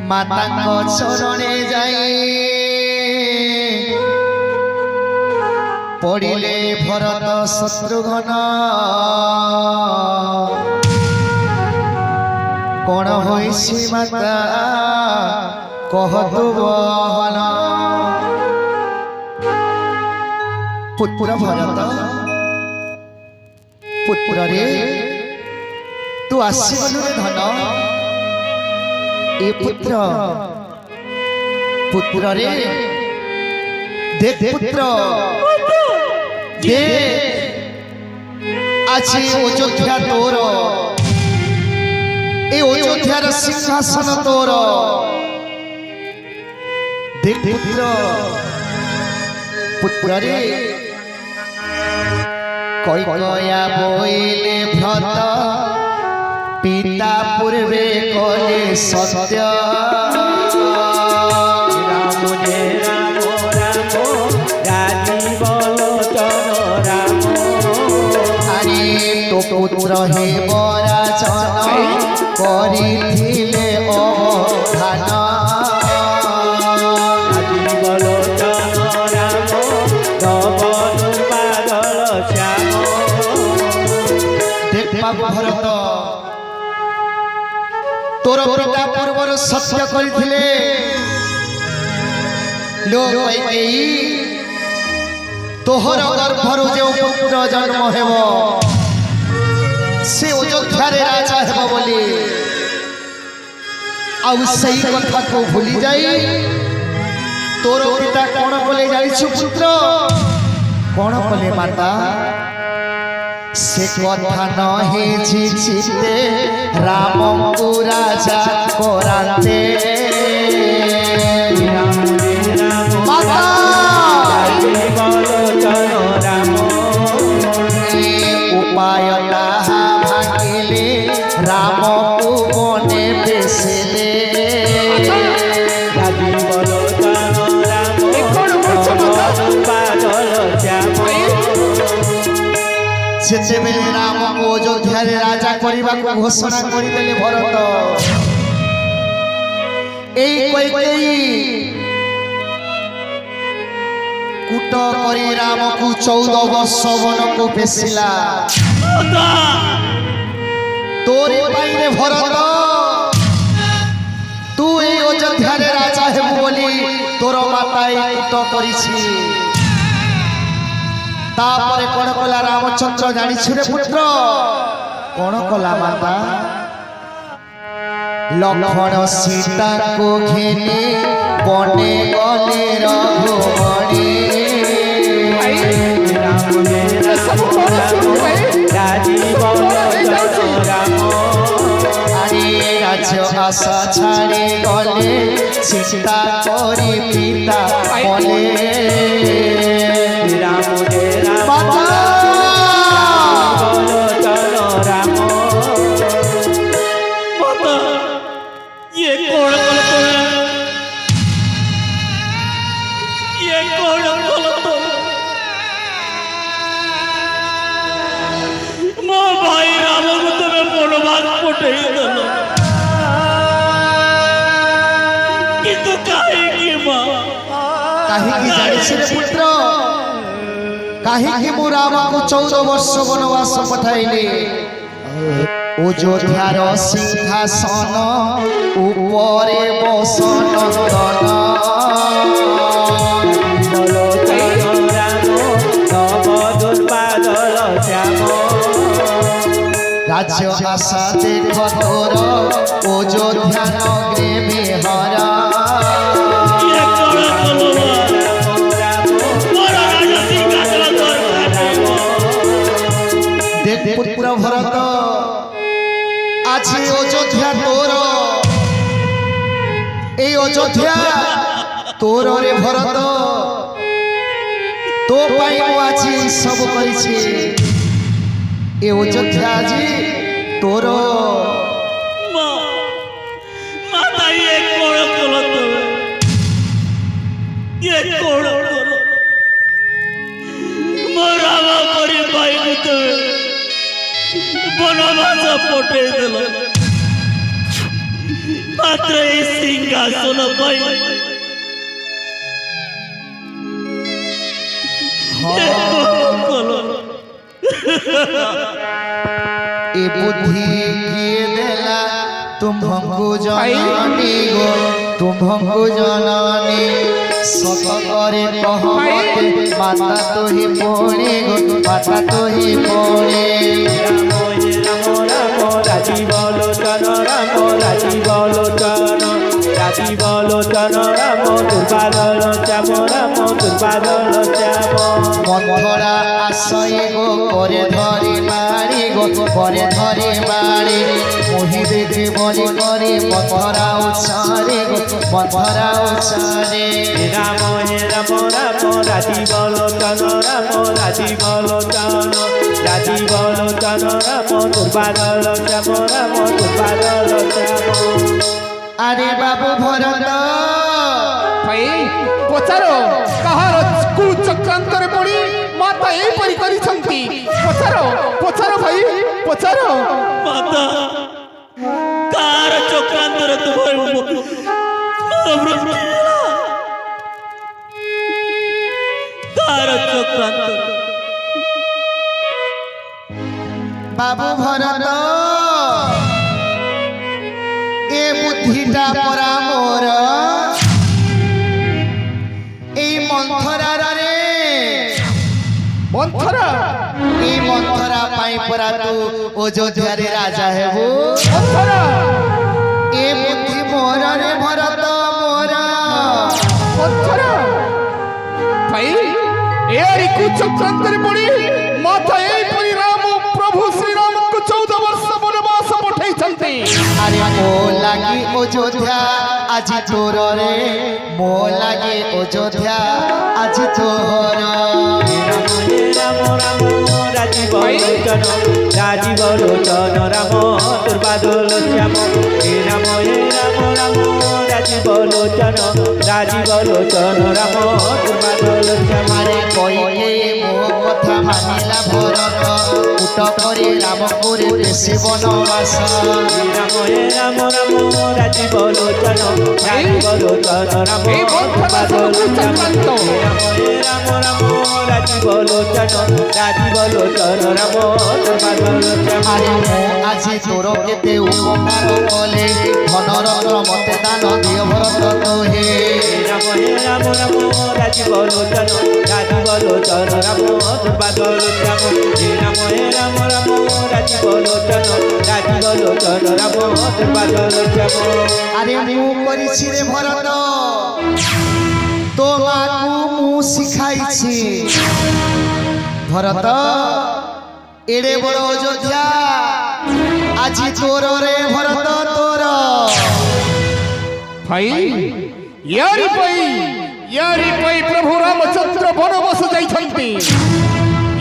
मातांग चरणे जाई पड़िले भरत शत्रुघ्न कौन होइछि माता कहतु बहन पुत्र भरत पुत्र रे तू आसीगलु रे धन ए पुत्र पुत्र रे देख पुत्र आज अयोध्या तोर ए अयोध्यार सिंहासन तोर देख पुत्र पुत्र रे कैकया बोइले भ्रत पिता पूर्वे कले सत्य राम जय राम राम राजीव लोचन राम अरे तो पुत्र हे बराचन करिथिले अवधान राजीव लोचन राम नवनु बादल श्याम देख बाबू भरत तोर पिता पूर्वर सत्य करिथिले लोक कैकेयी तोहर गर्भरु जो पुत्र जन्म हेबो से अयोध्या रे राजा हेबो बोली आउ सही कथा को भूली जाई तोर पिता कोन बोले जाइछु पुत्र कोन बोले माता से कथा नहे चिचिते राम को राजा कराते राम जय राम माता राजीव लोचन राम उपाय ताहा भागिले राम को बने बेसले राजीव लोचन राम नवनु बादल श्याम जेतेबेले राम को अयोध्या रे राजा करिबा को घोषणा करि देले भरत एई कैकेयी कूट करी राम को 14 वर्ष वन को पेसिला तोरे पाई रे भरत तू ए अयोध्या रे राजा हेबु बोली तोर माता ए कूट करिछि तापर कोन कला रामचंद्र जानी छुरे पुत्र कोन कला माता लक्ष्मण सीता को घेने बने गले रघुमणि राम जय राम राजीव लोचन राम अरे राज्य आशा छाड़ी गले चिंता करी पिता बोले राम जय राम माता लोचन राम माता ये कौन ये कौन मो भाई राम को तुम्हें बर्बाद पटे दलो किंतु काहे की मां काहे की जानी छे पुत्र काहे की मु राम को 14 वर्ष वनवास पठाइले अयोध्यार सिंहासन उपरे बसन तन लोचन राम नवनु बादल श्याम राज्य आशा देख तोर अयोध्या नगरे बिहार देख पुत्र भरत आज अयोध्या तोर ए अयोध्या तोर रे भरत तो पाई मु आज सब करिछि ए अयोध्या आज तोर माता ये कौन गलत ये कौन मोरा परी पाई तो बनवास पटे दिल মাত্র এই সিংহাসন পাই এ বুদ্ধি কিয়ে দেলা তুমভঙ্গু জননী গো তুমভঙ্গু জননী সত করে কহমতে মাতা তোহি পড়ে গো মাতা তোহি পড়ে রাজীব লোচন রাম রাজীব লোচন রাজীব লোচন রাম দুর্বাদল শ্যাম রাম দুর্বাদল শ্যাম মন্থরা আশ্রয়ে গো করে ধরে মারি গো করে ধরে মারি মোহি দেখে বলি করে মন্থরা উচ্চারে গো মন্থরা উচ্চারে রাম হে রাম রাম রাজীব লোচন রাম রাজীব লোচন রাজীব লোচন রাম দুর্বাদল শ্যাম রাম দুর্বাদল শ্যাম আরে বাবু ভরত ভাই পচার কাহার কুচক্রান্তরে পড়ি মাতা এইপরি କରିଛନ୍ତି পচার পচার ভাই পচার মাতা কার চক্রান্তরে তোমার কার চক্রান্ত বাবু ভরত এ বুদ্ধিটা পরা মোর এই মন্থরার রে মন্থরা এই মন্থরা পাই পরা তু অযোধ্যারে রাজা হেবু মন্থরা এ বুদ্ধি মোর রে ভরত মোর মন্থরা ভাই এরি কুচক্রান্তরে পড়ি মাতা এইপরি রাম প্রভু শ্রীরামଙ୍କୁ 14 ବର୍ଷ বনবাস পঠাইଛନ୍ତି আরে মো লাগি অযোধ্যা আজি তোর রে মো লাগি অযোধ্যা আজি তোর রাম রাম রাজীব লোচন রাজীব লোচন রাম দুর্বাদল শ্যাম হে রাম রাম রাজীব লোচন রাজীব লোচন রাম দুর্বাদল শ্যাম আরে কইলে মো কথা মানিলা ভরত উট করে রাম করে দেশে বনবাস রাম রাম রাজীব লোচন রাজীব লোচন রাম এই মন্থরা দুর্বাদল শ্যাম কুচক্রান্ত রাম রাজীব লোচন রাজীব লোচন রাম দুর্বাদল শ্যাম আরে মো আজি তোর কেতে উপকার কলে ধনরত্ন মতে দান দিও ভরত তোহে রাম রাজীব লোচন রাজীব লোচন রাম দুর্বাদল শ্যাম রাম রাজীব লোচন রাজীব লোচন রাম দুর্বাদল শ্যাম আরে মু করিছি রে ভরত তোমাকু মু শিখাইছি ভরত এড়ে বড় অযোধ্যা আজি তোর রে ভরত তোর ভাই ইয়ারি পাই প্রভু রামচন্দ্র বনবাস ଯାଇଛନ୍ତି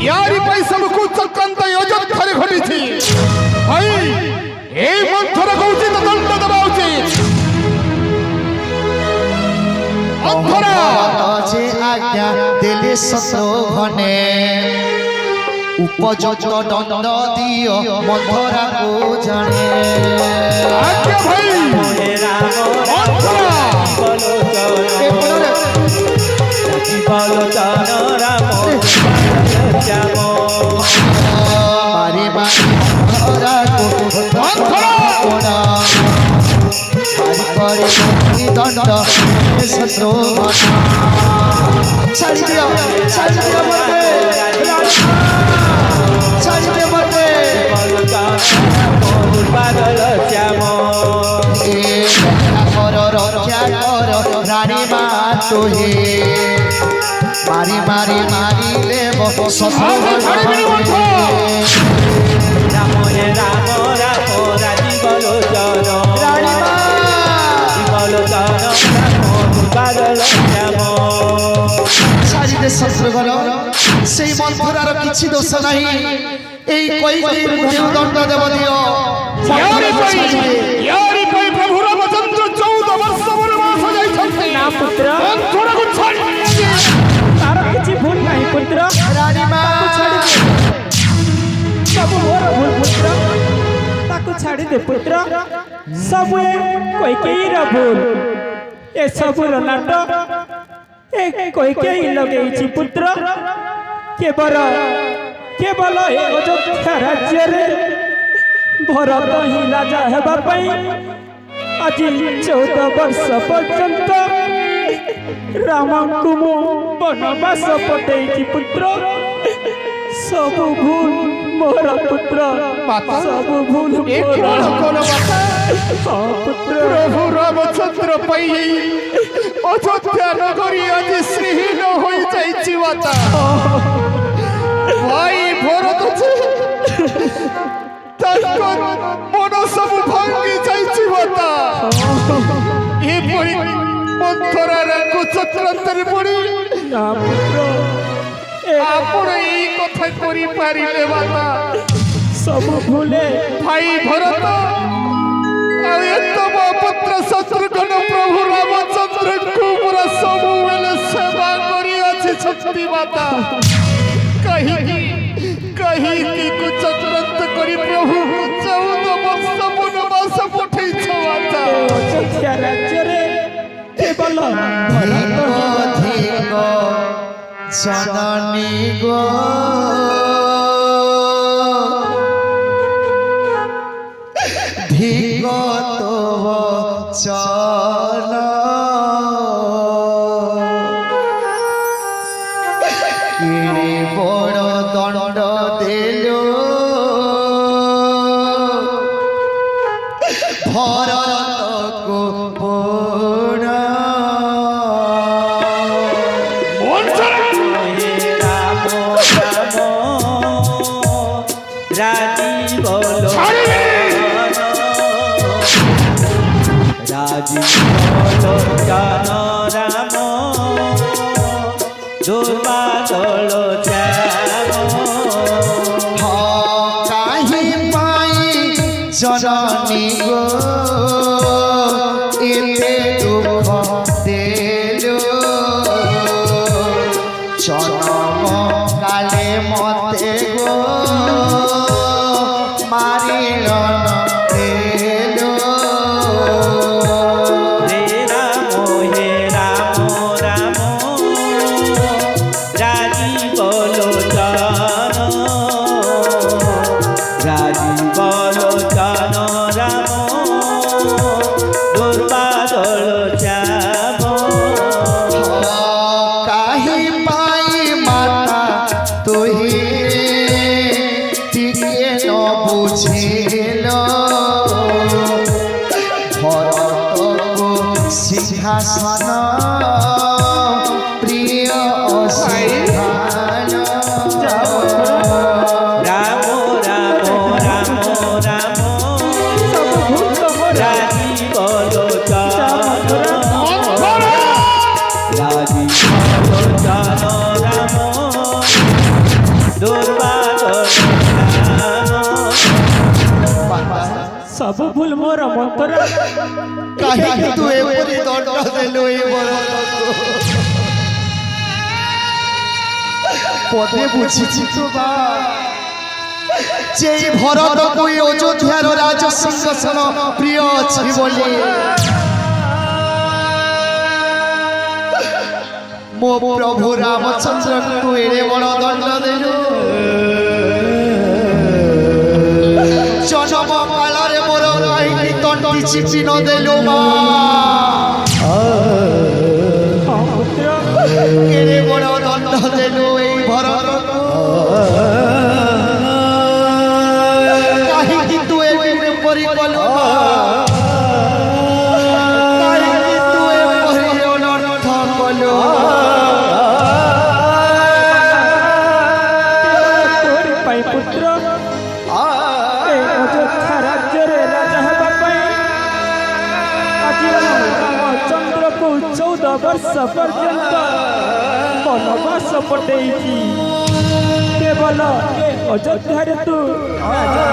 ইয়ারি পাই ସବୁ কুচক্রান্ত অযোধ্যারে ঘটিছি ভাই এই মন্থরাକୁ উচিত দণ্ড দেওয়া উচিত মন্থরা যে আজ্ঞা দিলে শত্রুঘ্নে উপযুক্ত দণ্ড দিও মন্থরাকু জানে আজ্ঞা ভাই মন্থরা রাজীব লোচন রাম শ্যাম মারি মারি মন্থরাকু মন্থরা মারি করে দণ্ড শত্রুঘ্ন ছাড়ি দিও মতে ছাড়ি দিও মতে দুর্বাদল শ্যাম রক্ষা কর রানী মা তোহে মারি মারি মারি দেব রাম রাম রাজীব লোচন রানী মা রাজীব লোচন রাম দুর্বাদল শ্যাম ছাড়িদে শত্রুঘ্ন সেই মন্থরার কিছু দোষ নাই এই কইকে মুদেও দণ্ড দেব দিও ইয়ারি পাই প্রভু রামচন্দ্র 14 ବର୍ଷ বনবাস ଯାଇଛନ୍ତି না পুত্র মন্থরাକୁ ছাড়ি তার কিছু ভুল নাই পুত্র রানী মা ସବୁ ମୋର ଭୁଲ ପୁତ୍ର ତାକୁ ଛାଡ଼ି ଦେ ପୁତ୍ର सब कैकेयीर भूल ए सबुर नाट ए कैकेयी लगे पुत्र केवल केवल ए अयोध्या राज्य रे भरत ही राजा हेबा पई आज 14 वर्ष पर्यंत राम को मु वनवास पठेई पुत्र सब भूल मोर पुत्र सब भूल मोर पुत्र प्रभु रामचंद्र पाई अयोध्या नगरी आज श्रीहीन हो जाइछि माता भाई भरत मन सब भांगी जाइछि माता मंथरार कुचक्रांतर पड़ी आपण यही कथा करी पारिले माता सब भूले भाई भरत आम पुत्र शत्रुघ्न प्रभु रामचंद्र को पूरा सब बेले सेवा करी अछि शक्ति माता कहीं की कुचक्रांत करी प्रभु 14 वर्ष वनवास पठै छ माता अयोध्या राज्य रे केवल अधिक जननी गो धिगत चल किणे बड़ दंड देलो भरत को पोड़ा जननी गो एते दुख देलो जनम काले मते गो मारिल देलो सिंहासन प्रिय सिंहासन राम राम राम राम सब भूल राजी बोलो राजी बोलो राम सब भूल मोर मंत्र काहे तू एपरि दंड देलो ए भरत पदे बुझिछि तो बा जे भरत को अयोध्यार राज सिंहासन प्रिय अछि बोली मो प्रभु रामचंद्र को एड़े बड़ दंड देलो जन्म काल रे मोर काहे तंटी चिपि न देलो मा एड़े बड़ दंड देलो ए भरत को काहे कि तू ए परि कलो काहे कि तू ए परि अनर्थ कलो तोरी पाई पुत्र ए अयोध्या राज्य रे राजा हेबा पाई आज रामचंद्र को 14 वर्ष पर्यंत वनवास पठेई केवल ए अयोध्या रे तू राजा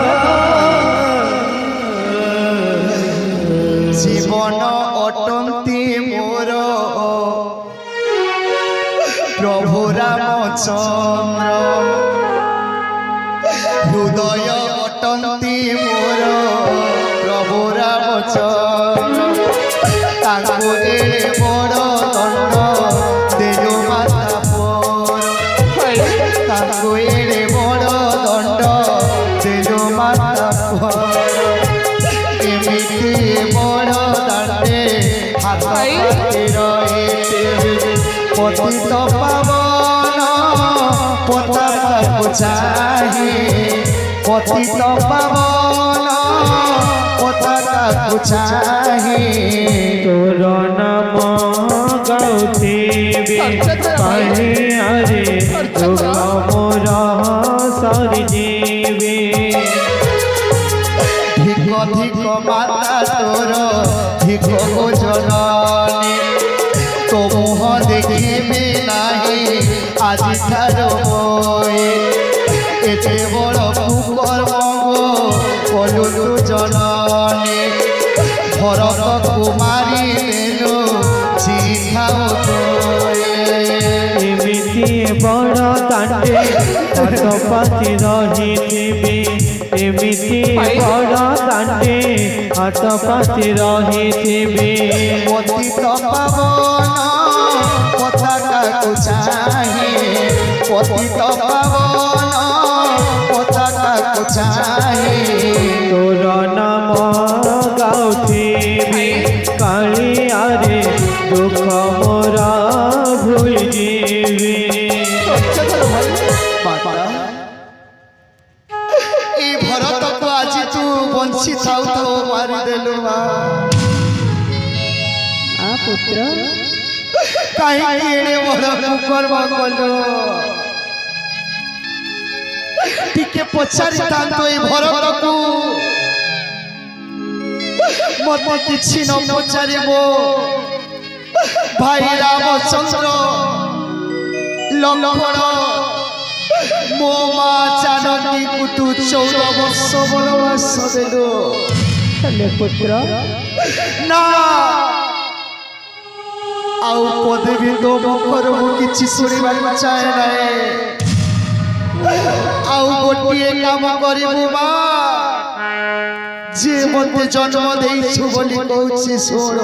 जीवन अटंती मोर प्रभु रामचंद्र हृदय अटंती मोर प्रभु रामचंद्र ତାଙ୍କୁ ଏଡ଼େ ବଡ଼ ଦଣ୍ଡ ଦେଲୁ ମାତା ପର ତାଙ୍କୁ ଏଡ଼େ ବଡ଼ ଦଣ୍ଡ ଦେଲୁ ମାତା ପର ଏମିତି ବଡ଼ ଦାଣ୍ଡେ ହାତ ପାତି ରହିଥିବେ ପତିତ ପାବନ ପତାକାକୁ ଚାହିଁ ପତିତ ପାବନ ପତାକାକୁ ଚାହିଁ তোর নাম গাউথিবি কালিয়ারে দুঃখ মোর সরিজিবি ধিক ধিক মাতা তোর ধিক জননী তো মুহ দেখিবি নাহি আজি ঠারো বয়ে এতে বড় কুকর্ম কলুলু জননী ভরত কুমারী দেলু চিঠাও এমিতি বড় দাণ্ডে হাতপাতি রহিথিবি এমিতি বড় দাণ্ডে হাতপাতি রহিথিবি পতিত পাবন পতাকাକୁ চাহি পতিত পাবন পতাকাକୁ চাহি তোর নাম গাউথিবি কালিয়ারে দুঃখ মোর ভুলিଯିବି এই ভরতକୁ ଆଜି ତୁ ବଞ୍ଚି ଥାଉ ଥାଉ ମାରିଦେଲୁ ମା পুত্র କାହିଁକି ଏଡ଼େ ବଡ଼ କୁକର୍ମ କଲୁ ଟିକେ ପଚାରିଥାନ୍ତୁ ଏଇ ଭରତକୁ ମୋତେ କିଛି ନ ପଚାରିବ ଭାଇ ରାମଚନ୍ଦ୍ର ଲକ୍ଷ୍ମଣ ମୋ ମା ଜାନକୀକୁ ତୁ 14 ବର୍ଷ ବନବାସ ଦେଲୁ পুত্র ନା ଆଉ ପଦେ ବି ତୋ ମୁଖରୁ ମୁଁ କିଛି ଶୁଣିବାକୁ ଚାହେଁ ନାହିଁ ଆଉ ଗୋଟିଏ କାମ କରିବୁ ମା ଯେ ମୋତେ ଜନ୍ମ ଦେଇଛୁ ବୋଲି କହୁଛି ଶୁଣ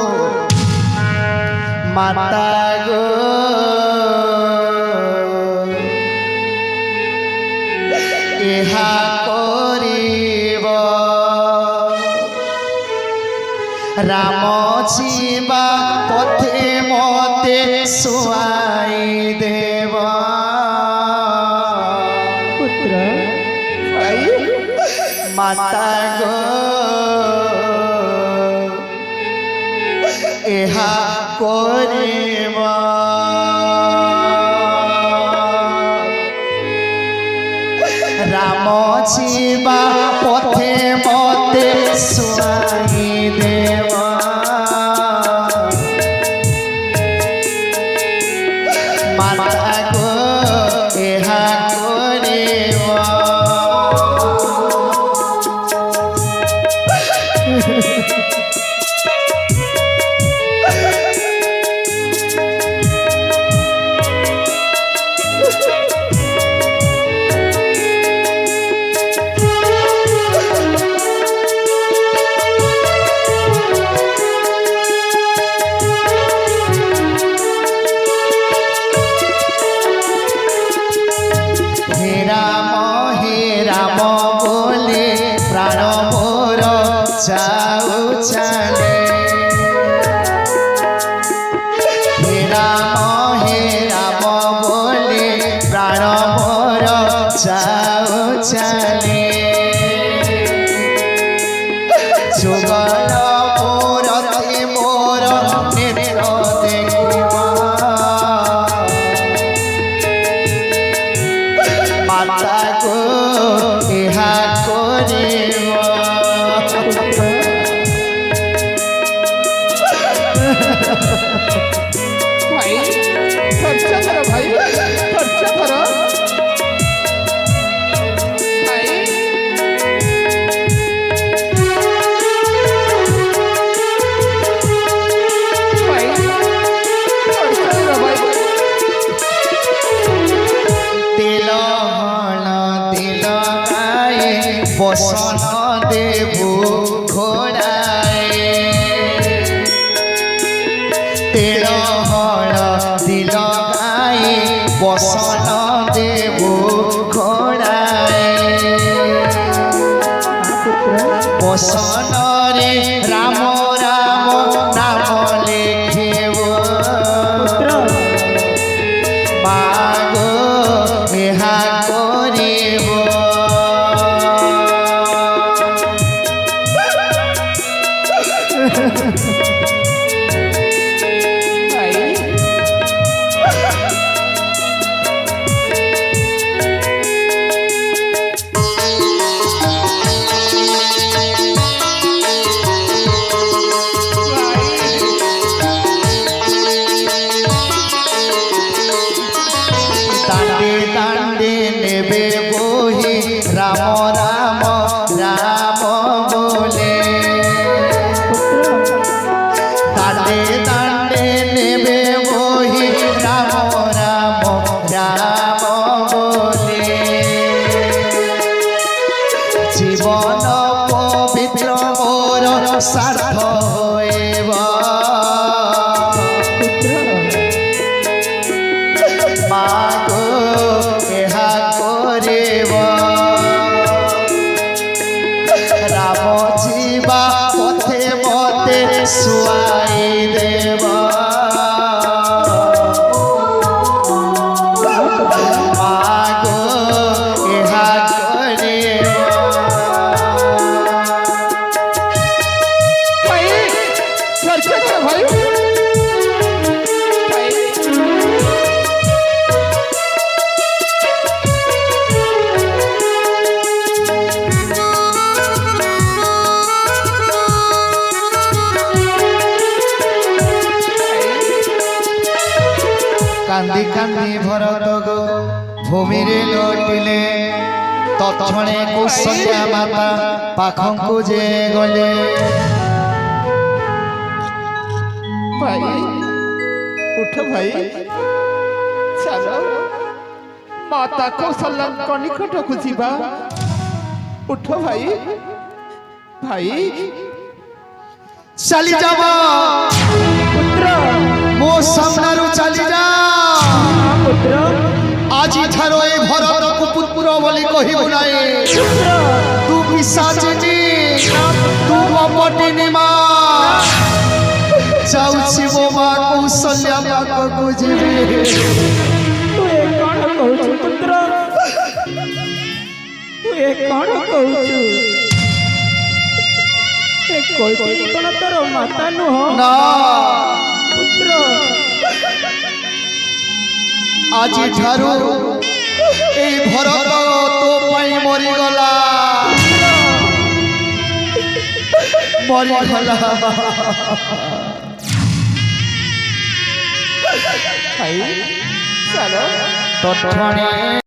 ମାତା ଗୋ ଏହା କରିବ রাম জীবা পথে মতে শুয়াই দেব পুত্র মাতা গো এহা করিব রাম জীবা পথে মতে শুয়াই দেব মাতা গো এহা করিব হে রাম বলে প্রাণ মোর যাও চালে হে রাম বলে প্রাণ মোর যাও চালে যুগল মোরতে মোর নেত্র দেখিবা মাতা গো ইহা করিব ভাই খরচা করো ভাই খরচা করো ভাই ভাই খরচা করো ভাই তেল হল তেল গায়ে বসন দেবু ঘোড়ায় হল দিল গাই বসন দেবু ঘোড়ায় বসনরে রাম রাম নাম লেখেব মাগো এহা করিব তান্ডে তান্ডে নেবে বহি রাম রাম রাম বলে তান্ডে তান্ডে নেবে বহি রাম রাম রাম বলে জীবন পবিত্র মোর সার্থ হইব মাগো এহা করিব রাম ଯିବା পথে পথে শুয়াই দেব মাগো এহা করিব ভাই চর্চা করে ভাই কান্দি কান্দি ভরত গো ভূমিরে লটিলে তৎক্ষণে কৌশল্যা মাতা পাখଙ୍କୁ যে গলে ভাই উঠ ভাই চাল মাতা কৌশল্যাଙ୍କ ନିକଟକୁ ଯିବା ଉଠ ଭାଇ ଭାଇ ଚାଲି যাব ମୋ ସାମ୍ନାରୁ ଚାଲି ଯା ଆଜି ଠାରୁ ଏ ଭରତକୁ ପୁତ୍ର ବୋଲି କହିବୁ ନାହିଁ ତୁ ପିଶାଚିନୀ ତୁ କପଟିନୀ ମା ଯାଉଛି ମୋ ମା କୌଶଲ୍ୟା ପାଖକୁ ଯିବି ତୁ ଏ କଣ କହୁଛୁ ପୁତ୍ର ତୁ ଏ କଣ କହୁଛୁ ଏ କୈକେୟୀ କଣ ତୋର ମାତା ନୁହଁ ନା ପୁତ୍ର ଆଜି ଠାରୁ এই ভরত তো পাই মরিগলা মরিগলা ভাই চাল তৎক্ষণে